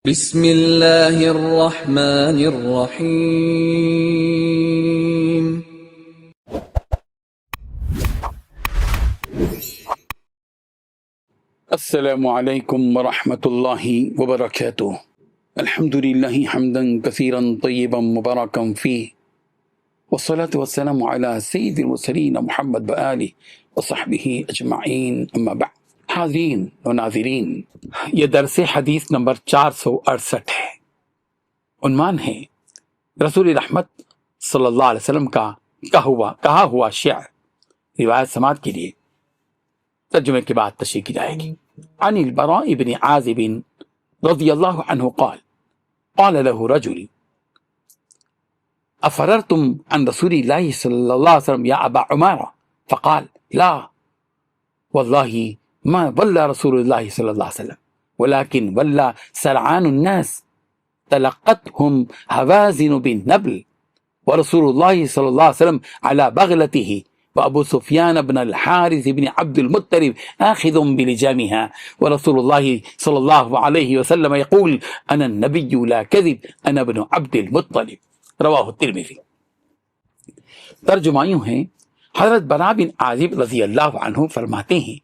بسم اللہ الرحمن الرحیم۔ السلام علیکم ورحمۃ اللہ وبرکاتہ۔ الحمد للہ حمدا کثیرا طیبا مبارکا فیہ، والصلاة والسلام علی سید المرسلین محمد وآلہ وصحبہ اجمعین، اما بعد۔ حاضرین و ناظرین، یہ درس حدیث نمبر 468 ہے۔ عنوان ہے رسول رحمت صلی اللہ علیہ وسلم کا کہا ہوا شعر۔ روایت سماعت کے لیے ترجمے کے بعد تشریح کی جائے گی۔ عن البراء بن عازب رضی اللہ عنہ قال قال له رجل افررتم عن رسول اللہ صلی اللہ علیہ وسلم یا ابا عمارہ فقال لا واللہ ما ولى رسول اللہ صلی اللہ علیہ وسلم ولكن ولى سرعان الناس تلقتهم هوازن بالنبل ورسول اللہ صلی اللہ علیہ وسلم على بغلته وابو سفیان بن الحارث بن عبد المطلب آخذ بلجامها ورسول اللہ صلی اللہ علیہ وسلم يقول انا النبی لا كذب انا ابن عبد المطلب، رواہ الترمذی۔ ترجمہ یوں ہے، حضرت براء بن عازب رضی اللہ عنہ فرماتے ہیں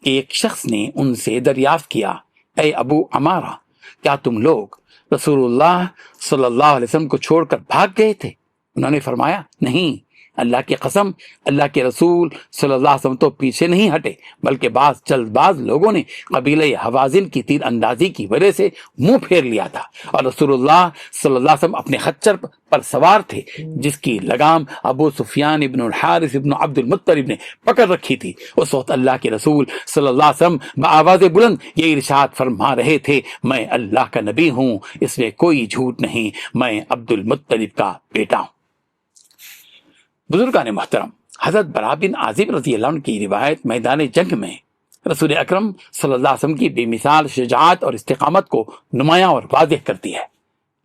کہ ایک شخص نے ان سے دریافت کیا، اے ابو عمارہ، کیا تم لوگ رسول اللہ صلی اللہ علیہ وسلم کو چھوڑ کر بھاگ گئے تھے؟ انہوں نے فرمایا نہیں، اللہ کی قسم، اللہ کے رسول صلی اللہ علیہ وسلم تو پیچھے نہیں ہٹے، بلکہ جلد باز لوگوں نے قبیلہ حوازن کی تیر اندازی کی وجہ سے منہ پھیر لیا تھا، اور رسول اللہ صلی اللہ علیہ وسلم اپنے خچر پر سوار تھے جس کی لگام ابو سفیان ابن الحارث ابن عبد المطلب نے پکڑ رکھی تھی۔ اس وقت اللہ کے رسول صلی اللہ علیہ وسلم بآواز بلند یہ ارشاد فرما رہے تھے، میں اللہ کا نبی ہوں، اس میں کوئی جھوٹ نہیں، میں عبد المطلب کا بیٹا ہوں۔ بزرگان محترم، حضرت براء بن عازب رضی اللہ عنہ کی روایت میدان جنگ میں رسول اکرم صلی اللہ علیہ وسلم کی بے مثال شجاعت اور استقامت کو نمایاں اور واضح کرتی ہے۔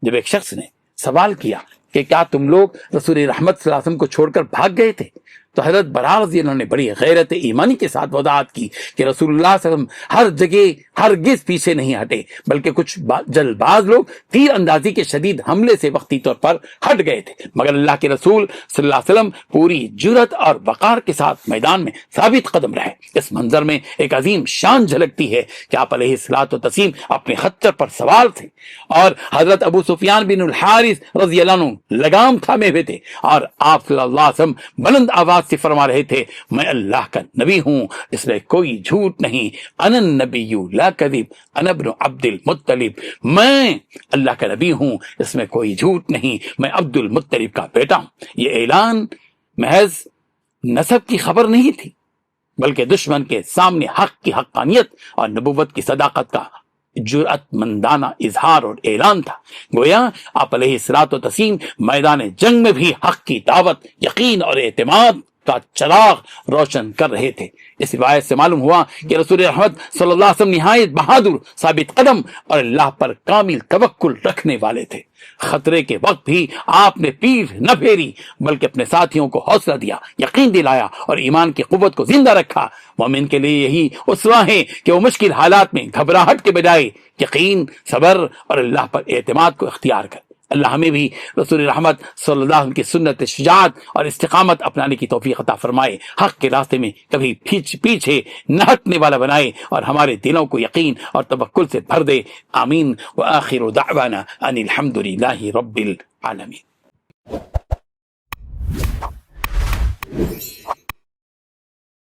جب ایک شخص نے سوال کیا کہ کیا تم لوگ رسول رحمت صلی اللہ علیہ وسلم کو چھوڑ کر بھاگ گئے تھے، تو حضرت براء رضی اللہ عنہ نے بڑی غیرت ایمانی کے ساتھ وضاحت کی کہ رسول اللہ صلی اللہ علیہ وسلم ہر جگہ ہرگز پیچھے نہیں ہٹے، بلکہ کچھ جلد باز لوگ تیر اندازی کے شدید حملے سے وقتی طور پر ہٹ گئے تھے، مگر اللہ کے رسول صلی اللہ علیہ وسلم پوری جرأت اور وقار کے ساتھ میدان میں ثابت قدم رہے۔ اس منظر میں ایک عظیم شان جھلکتی ہے کہ آپ علیہ الصلوۃ والتسلیم اپنے خچر پر سوار تھے اور حضرت ابو سفیان بن الحارث رضی اللہ عنہ لگام تھامے ہوئے تھے، اور آپ صلی اللہ علیہ وسلم بلند آواز سے فرما رہے تھے، میں اللہ کا نبی ہوں، اس میں کوئی جھوٹ نہیں، انا النبی لا کذب انا ابن عبد المطلب، میں اللہ کا نبی ہوں، اس میں کوئی جھوٹ نہیں، میں عبد المطلب کا بیٹا ہوں۔ یہ اعلان محض نسب کی خبر نہیں تھی، بلکہ دشمن کے سامنے حق کی حقانیت اور نبوت کی صداقت کا جرأت مندانہ اظہار اور اعلان تھا۔ گویا آپ علیہ الصلوۃ والتسلیم میدان جنگ میں بھی حق کی دعوت، یقین اور اعتماد کا چراغ روشن کر رہے تھے۔ اس روایت سے معلوم ہوا کہ رسول رحمت صلی اللہ علیہ وسلم نہایت بہادر، ثابت قدم اور اللہ پر کامل توکل رکھنے والے تھے۔ خطرے کے وقت بھی آپ نے پیٹھ نہ پھیری، بلکہ اپنے ساتھیوں کو حوصلہ دیا، یقین دلایا اور ایمان کی قوت کو زندہ رکھا۔ مومن کے لیے یہی اسوہ ہے کہ وہ مشکل حالات میں گھبراہٹ کے بجائے یقین، صبر اور اللہ پر اعتماد کو اختیار کرے۔ اللہ ہمیں بھی رسول رحمت صلی اللہ علیہ وسلم کی سنت شجاعت اور استقامت اپنانے کی توفیق عطا فرمائے، حق کے راستے میں کبھی پیچھے نہ ہٹنے والا بنائے اور ہمارے دلوں کو یقین اور توکل سے بھر دے۔ آمین۔ وآخر دعوانا ان الحمد للہ رب العالمین۔